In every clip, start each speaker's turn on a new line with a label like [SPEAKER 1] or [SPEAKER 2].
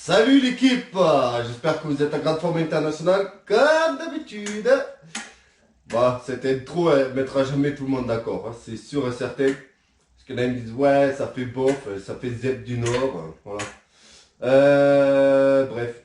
[SPEAKER 1] Salut l'équipe, j'espère que vous êtes en grande forme internationale comme d'habitude. Bah, cette intro elle mettra jamais tout le monde d'accord, hein, c'est sûr et certain. Parce que là ils me disent ouais ça fait bof, ça fait Zep du Nord, voilà. Bref,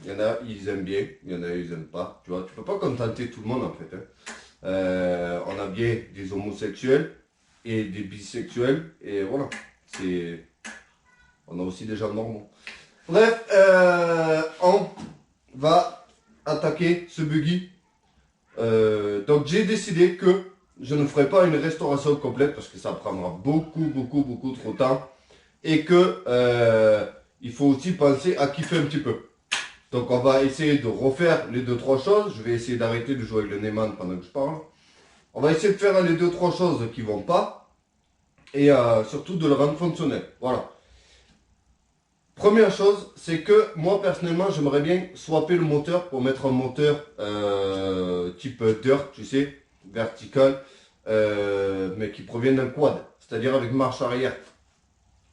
[SPEAKER 1] il y en a ils aiment bien, il y en a ils aiment pas, tu vois, tu peux pas contenter tout le monde en fait. Hein. On a bien des homosexuels et des bisexuels et voilà, on a aussi des gens normaux. Bref, on va attaquer ce buggy. Donc j'ai décidé que je ne ferai pas une restauration complète parce que ça prendra beaucoup trop de temps. Et que il faut aussi penser à kiffer un petit peu. Donc on va essayer de refaire les 2-3 choses. Je vais essayer d'arrêter de jouer avec le Neyman pendant que je parle. On va essayer de faire les 2-3 choses qui vont pas. Et surtout de le rendre fonctionnel. Voilà. Première chose, c'est que moi personnellement j'aimerais bien swapper le moteur pour mettre un moteur type dirt, tu sais, vertical, mais qui provient d'un quad, c'est-à-dire avec marche arrière.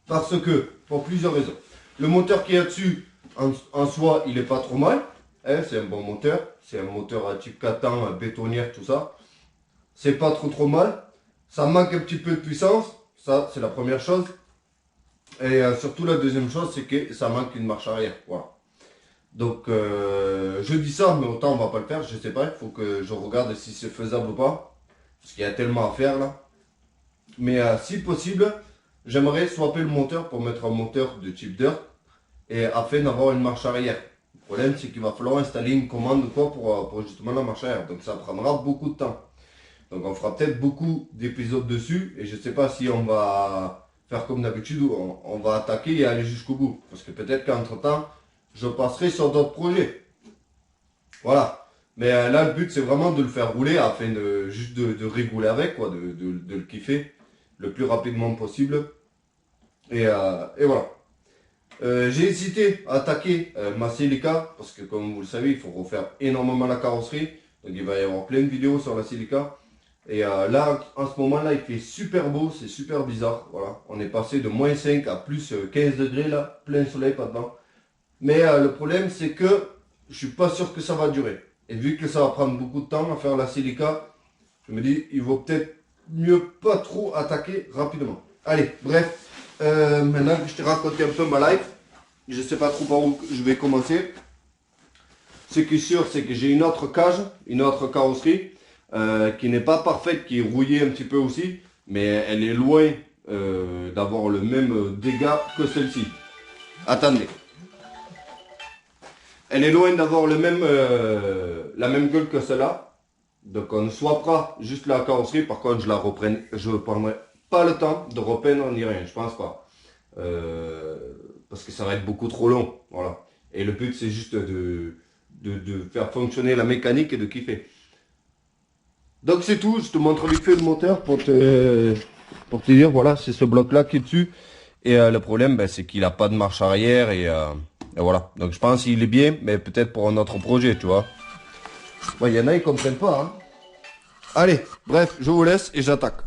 [SPEAKER 1] Parce que, pour plusieurs raisons. Le moteur qui est dessus, en soi, il est pas trop mal. Hein, c'est un bon moteur, c'est un moteur à type Catan, bétonnière, tout ça. C'est pas trop mal. Ça manque un petit peu de puissance, ça c'est la première chose. Et surtout la deuxième chose, c'est que ça manque une marche arrière. Voilà. Donc je dis ça, mais autant on va pas le faire, je sais pas, il faut que je regarde si c'est faisable ou pas. Parce qu'il y a tellement à faire là. Mais si possible, j'aimerais swapper le moteur pour mettre un moteur de type dirt. Et afin d'avoir une marche arrière. Le problème c'est qu'il va falloir installer une commande ou quoi pour justement la marche arrière. Donc ça prendra beaucoup de temps. Donc on fera peut-être beaucoup d'épisodes dessus. Et je sais pas si on va faire comme d'habitude où on va attaquer et aller jusqu'au bout. Parce que peut-être qu'entre temps, je passerai sur d'autres projets. Voilà. Mais là, le but, c'est vraiment de le faire rouler afin de juste de rigoler avec, quoi, de le kiffer le plus rapidement possible. Et voilà. J'ai hésité à attaquer ma Celica parce que comme vous le savez, il faut refaire énormément la carrosserie. Donc il va y avoir plein de vidéos sur la Celica. Et là, en ce moment-là, il fait super beau, c'est super bizarre. Voilà, on est passé de moins 5 à plus 15 degrés là, plein soleil pas dedans. Mais le problème, c'est que je suis pas sûr que ça va durer. Et vu que ça va prendre beaucoup de temps à faire la Celica, je me dis, il vaut peut-être mieux pas trop attaquer rapidement. Allez, bref, maintenant que je t'ai raconté un peu ma life, je sais pas trop par où je vais commencer. Ce qui est sûr, c'est que j'ai une autre cage, une autre carrosserie. Qui n'est pas parfaite, qui est rouillée un petit peu aussi, mais elle est loin d'avoir le même dégât que celle-ci. Attendez. Elle est loin d'avoir la même gueule que celle-là. Donc on swappera juste la carrosserie. Par contre, je ne prendrai pas le temps de repeindre ni rien, je pense pas. Parce que ça va être beaucoup trop long. Voilà. Et le but, c'est juste de faire fonctionner la mécanique et de kiffer. Donc c'est tout, je te montre vite fait le moteur pour te dire, voilà, c'est ce bloc là qui est dessus. Et le problème, ben, c'est qu'il n'a pas de marche arrière et voilà. Donc je pense qu'il est bien, mais peut-être pour un autre projet, tu vois. Il y en a, ils comprennent pas. Hein. Allez, bref, je vous laisse et j'attaque.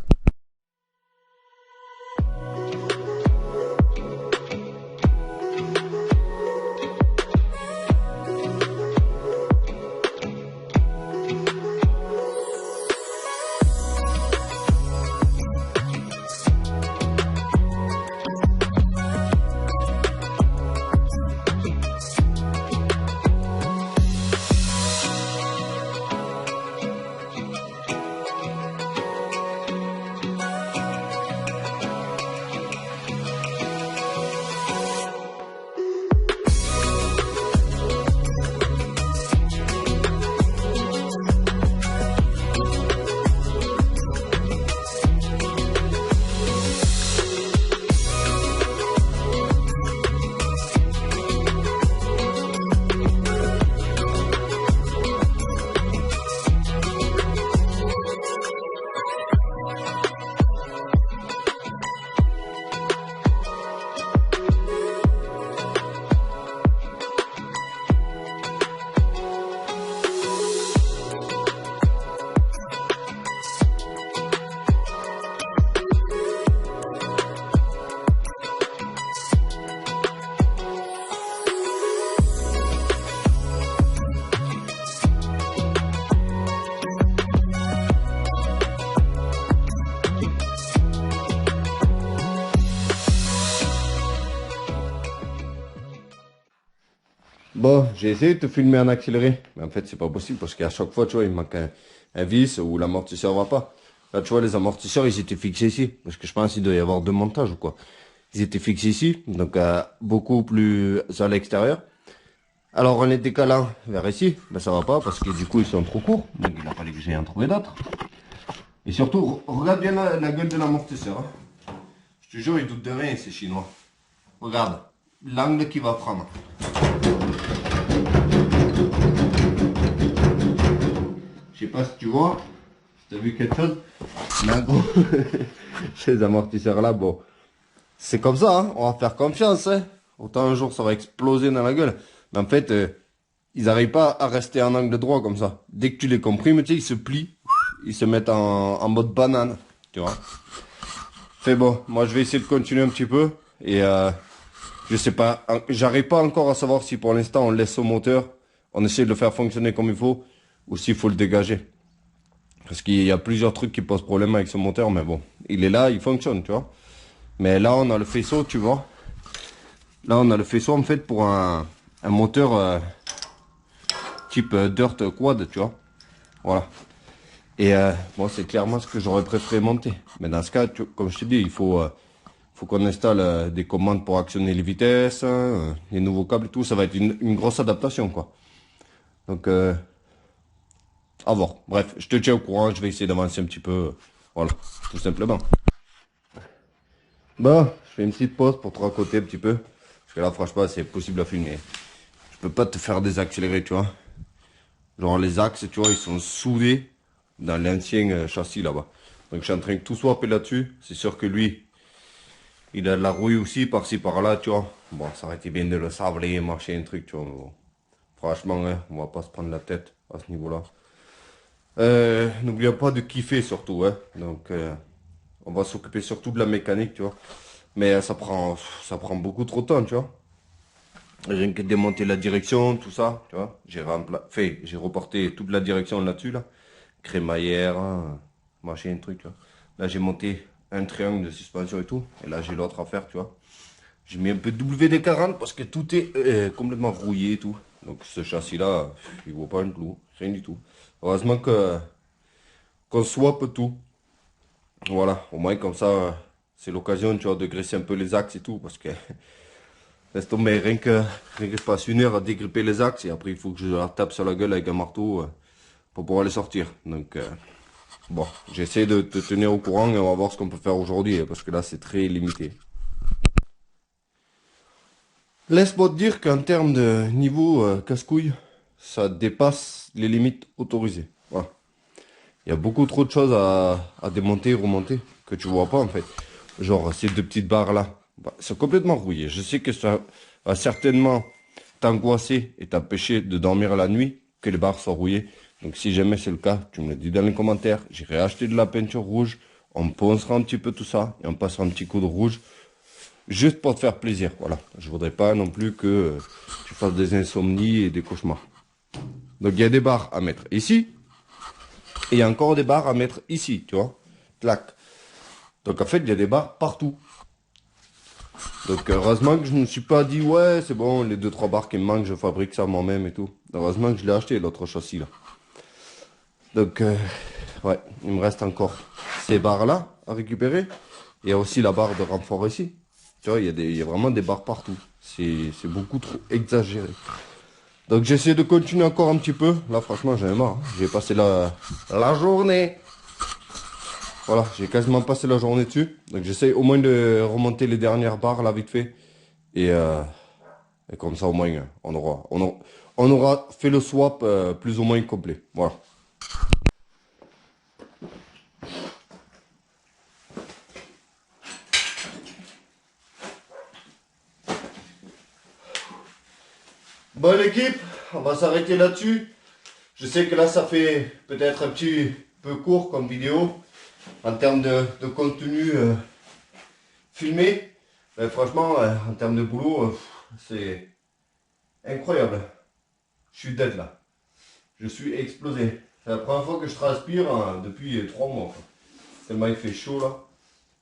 [SPEAKER 1] Bon, j'ai essayé de te filmer en accéléré, mais en fait c'est pas possible parce qu'à chaque fois, tu vois, il manque un vis ou l'amortisseur va pas. Là, tu vois, les amortisseurs, ils étaient fixés ici, parce que je pense qu'il doit y avoir deux montages ou quoi. Ils étaient fixés ici, donc beaucoup plus à l'extérieur. Alors en les décalant vers ici, ben ça va pas parce que du coup ils sont trop courts, donc il a fallu que j'aille en trouver d'autres. Et surtout, regarde bien la gueule de l'amortisseur. Hein. Je te jure, ils doutent de rien ces Chinois. Regarde, l'angle qu'il va prendre. Je sais pas si tu vois, si tu as vu quelque chose, mais en gros, ces amortisseurs là, bon, c'est comme ça, hein, on va faire confiance. Hein. Autant un jour ça va exploser dans la gueule. Mais en fait, ils n'arrivent pas à rester en angle droit comme ça. Dès que tu les comprimes, tu sais, ils se plient, ils se mettent en mode banane, tu vois. C'est bon, moi je vais essayer de continuer un petit peu. Et je sais pas, j'arrive pas encore à savoir si pour l'instant on laisse au moteur, on essaie de le faire fonctionner comme il faut, ou s'il faut le dégager. Parce qu'il y a plusieurs trucs qui posent problème avec ce moteur, mais bon, il est là, il fonctionne, tu vois. Mais là, on a le faisceau, tu vois. Là, on a le faisceau, en fait, pour un moteur type Dirt Quad, tu vois. Voilà. Et bon, c'est clairement ce que j'aurais préféré monter. Mais dans ce cas, comme je te dis, faut qu'on installe des commandes pour actionner les vitesses, les nouveaux câbles et tout. Ça va être une grosse adaptation, quoi. Donc, à voir. Bref, je te tiens au courant. Je vais essayer d'avancer un petit peu. Voilà, tout simplement. Bon, je fais une petite pause pour te raconter un petit peu. Parce que là, franchement, c'est possible à filmer. Je peux pas te faire désaccélérer, tu vois. Genre, les axes, tu vois, ils sont soudés dans l'ancien châssis là-bas. Donc, je suis en train de tout swapper là-dessus. C'est sûr que lui, il a de la rouille aussi, par-ci, par-là, tu vois. Bon, ça aurait été bien de le sabler, marcher un truc, tu vois. Bon, franchement, hein, on va pas se prendre la tête à ce niveau-là. N'oublions pas de kiffer surtout, hein. Donc, on va s'occuper surtout de la mécanique, tu vois. Mais ça prend beaucoup trop de temps, tu vois. Rien que démonter la direction, tout ça, tu vois. J'ai reporté toute la direction là-dessus, là. Crémaillère, hein, machin, truc, là. Là, j'ai monté un triangle de suspension et tout. Et là, j'ai l'autre à faire, tu vois. J'ai mis un peu de WD-40 parce que tout est complètement rouillé et tout. Donc, ce châssis-là, il vaut pas un clou, rien du tout. Heureusement qu'on swap tout. Voilà, au moins comme ça, c'est l'occasion, tu vois, de graisser un peu les axes et tout, parce que laisse tomber, rien que je passe une heure à dégripper les axes, et après il faut que je la tape sur la gueule avec un marteau pour pouvoir les sortir. Donc, bon, j'essaie de te tenir au courant et on va voir ce qu'on peut faire aujourd'hui, parce que là c'est très limité. Laisse-moi te dire qu'en termes de niveau casse-couille, ça dépasse les limites autorisées. Voilà. Il y a beaucoup trop de choses à démonter et remonter que tu vois pas en fait. Genre ces deux petites barres là, bah, sont complètement rouillées. Je sais que ça va certainement t'angoisser et t'empêcher de dormir la nuit que les barres soient rouillées. Donc si jamais c'est le cas, tu me le dis dans les commentaires. J'irai acheter de la peinture rouge, on poncera un petit peu tout ça et on passera un petit coup de rouge. Juste pour te faire plaisir, voilà. Je voudrais pas non plus que tu fasses des insomnies et des cauchemars. Donc il y a des barres à mettre ici. Et il y a encore des barres à mettre ici, tu vois. Clac. Donc en fait, il y a des barres partout. Donc heureusement que je ne me suis pas dit, ouais, c'est bon, les 2-3 barres qui me manquent, je fabrique ça moi-même et tout. Heureusement que je l'ai acheté, l'autre châssis là. Donc, ouais, il me reste encore ces barres-là à récupérer. Il y a aussi la barre de renfort ici. Tu vois, il y a vraiment des barres partout. C'est beaucoup trop exagéré. Donc j'essaie de continuer encore un petit peu. Là, franchement, j'en ai marre. Hein. J'ai passé la journée. Voilà, j'ai quasiment passé la journée dessus. Donc j'essaie au moins de remonter les dernières barres là vite fait. Et, comme ça au moins on aura fait le swap plus ou moins complet. Voilà. Bonne équipe, on va s'arrêter là-dessus. Je sais que là ça fait peut-être un petit peu court comme vidéo en termes de contenu filmé. Mais franchement, en termes de boulot, c'est incroyable. Je suis dead là. Je suis explosé. C'est la première fois que je transpire depuis 3 mois. Quoi. Tellement il fait chaud là.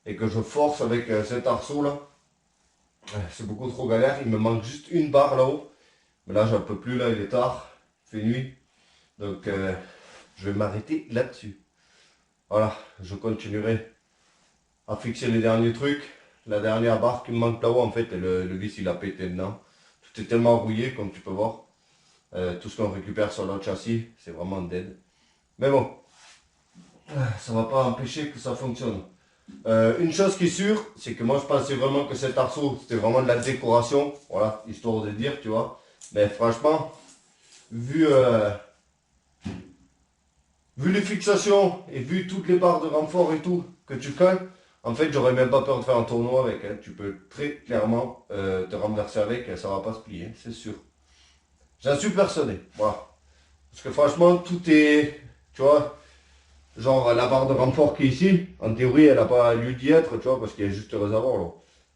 [SPEAKER 1] Et que je force avec cet arceau là. C'est beaucoup trop galère. Il me manque juste une barre là-haut. Mais là, j'en peux plus, là, il est tard, il fait nuit. Donc, je vais m'arrêter là-dessus. Voilà, je continuerai à fixer les derniers trucs. La dernière barre qui me manque là-haut, en fait, le vis, il a pété dedans. Tout est tellement rouillé, comme tu peux voir. Tout ce qu'on récupère sur l'autre châssis, c'est vraiment dead. Mais bon, ça va pas empêcher que ça fonctionne. Une chose qui est sûre, c'est que moi je pensais vraiment que cet arceau c'était vraiment de la décoration, voilà, histoire de dire, tu vois. Mais franchement, vu, vu les fixations et vu toutes les barres de renfort et tout que tu colles, en fait j'aurais même pas peur de faire un tournoi avec, hein. Tu peux très clairement te renverser avec et ça va pas se plier, c'est sûr. J'en suis persuadé, voilà. Parce que franchement tout est, tu vois, genre la barre de renfort qui est ici, en théorie elle n'a pas lieu d'y être, tu vois, parce qu'il y a juste le réservoir là.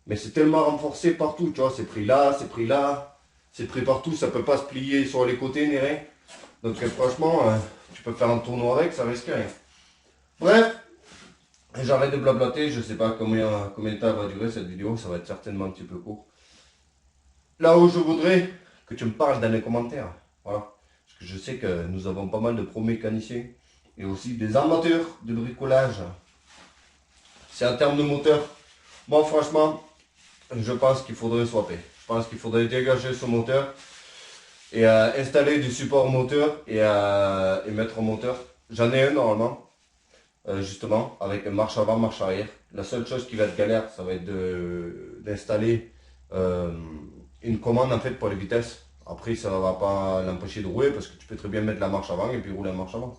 [SPEAKER 1] Mais c'est tellement renforcé partout, tu vois, c'est pris là, c'est pris là, c'est pris partout, ça peut pas se plier sur les côtés ni rien. Donc franchement, tu peux faire un tournoi avec, ça risque rien. Bref, j'arrête de blablater, je sais pas combien de temps va durer cette vidéo, ça va être certainement un petit peu court. Là où je voudrais que tu me parles dans les commentaires, voilà. Parce que je sais que nous avons pas mal de pro-mécaniciens et aussi des amateurs de bricolage. C'est en termes de moteur. Moi franchement, je pense qu'il faudrait swapper. Je pense qu'il faudrait dégager ce moteur et installer du support moteur et mettre un moteur. J'en ai un normalement, justement, avec marche avant, marche arrière. La seule chose qui va être galère, ça va être d'installer une commande en fait pour les vitesses. Après, ça ne va pas l'empêcher de rouler parce que tu peux très bien mettre la marche avant et puis rouler la marche avant.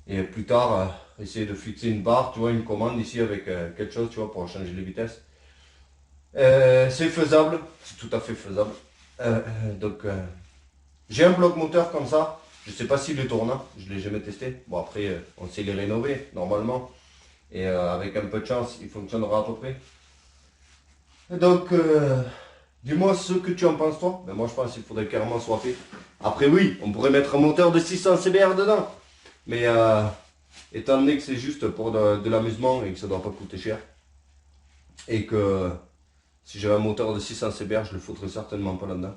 [SPEAKER 1] Et plus tard, essayer de fixer une barre, tu vois, une commande ici avec quelque chose, tu vois, pour changer les vitesses. C'est faisable, c'est tout à fait faisable. Donc, j'ai un bloc moteur comme ça. Je sais pas s'il est tournant, je l'ai jamais testé. Bon après, on sait les rénover normalement. Et avec un peu de chance, il fonctionnera à peu près. Et donc, dis-moi ce que tu en penses toi. Ben, moi je pense qu'il faudrait carrément swapper. Après oui, on pourrait mettre un moteur de 600 CBR dedans. Mais étant donné que c'est juste pour de l'amusement et que ça ne doit pas coûter cher. Et que si j'avais un moteur de 600 CBR, je le foutrais certainement pas là-dedans.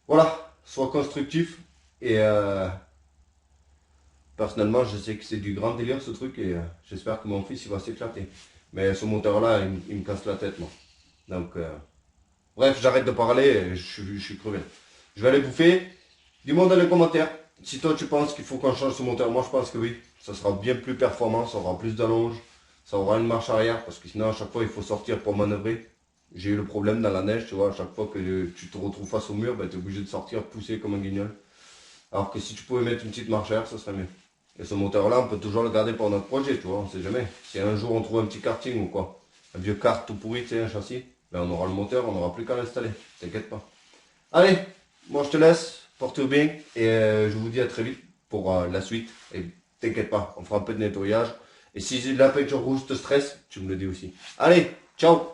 [SPEAKER 1] Voilà, sois constructif et personnellement je sais que c'est du grand délire ce truc et j'espère que mon fils il va s'éclater. Mais ce moteur là il me casse la tête moi. Donc bref j'arrête de parler et je suis crevé. Je vais aller bouffer. Dis-moi dans les commentaires si toi tu penses qu'il faut qu'on change ce moteur. Moi je pense que oui, ça sera bien plus performant, ça aura plus d'allonge, ça aura une marche arrière parce que sinon à chaque fois il faut sortir pour manœuvrer. J'ai eu le problème dans la neige, tu vois, à chaque fois que tu te retrouves face au mur, ben, tu es obligé de sortir, pousser comme un guignol. Alors que si tu pouvais mettre une petite marche arrière, ça serait mieux. Et ce moteur-là, on peut toujours le garder pour notre projet, tu vois, on sait jamais. Si un jour on trouve un petit karting ou quoi, un vieux kart tout pourri, tu sais, un châssis, ben on aura le moteur, on n'aura plus qu'à l'installer, t'inquiète pas. Allez, moi je te laisse, porte-vous bien, et je vous dis à très vite pour la suite. Et t'inquiète pas, on fera un peu de nettoyage. Et si la peinture rouge te stresse, tu me le dis aussi. Allez, ciao!